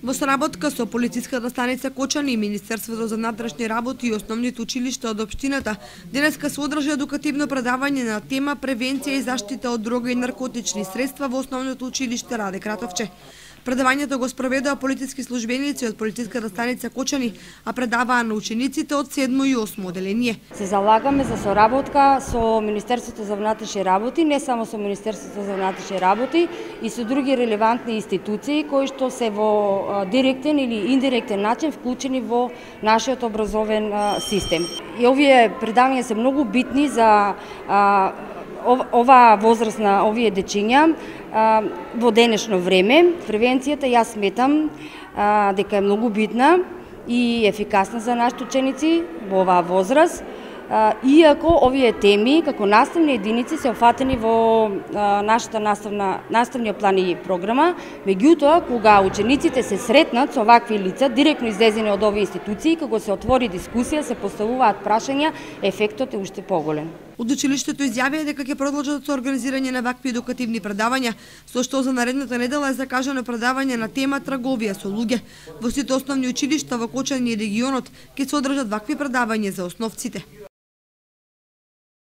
Во соработка со полициската станица Кочани и Министерството за внатрешни работи и основните училишта од општината, денеска се одржа едукативно предавање на тема превенција и заштита од дрога и наркотични средства во основното училиште Раде Кратовче. Предавањето го спроведоа полициски службеници од полициската станица Кочани, а предаваа на учениците од 7 и 8 оделение. Се залагаме за соработка со Министерството за внатрешни работи, не само со Министерството за внатрешни работи, и со други релевантни институции кои што се во директен или индиректен начин вклучени во нашиот образовен систем. И овие предавања се многу битни за оваа возраст на овие дечиња во денешно време. Превенцијата јас сметам дека е многу битна и ефикасна за нашите ученици во оваа возраст, иако овие теми како наставни единици се офатени во нашата наставниот план и програма, меѓутоа кога учениците се сретнат со овакви лица директно излезени од овие институции, кога се отвори дискусија, се поставуваат прашања, ефектот е уште поголем. Од училиштето изјавија дека ќе продолжат со организирање на вакви едукативни предавања, со што за наредната недела е закажано предавање на тема трговија со луѓе. Во сите основни училишта во Кочани и регионот ќе се одржат вакви предавања за основците.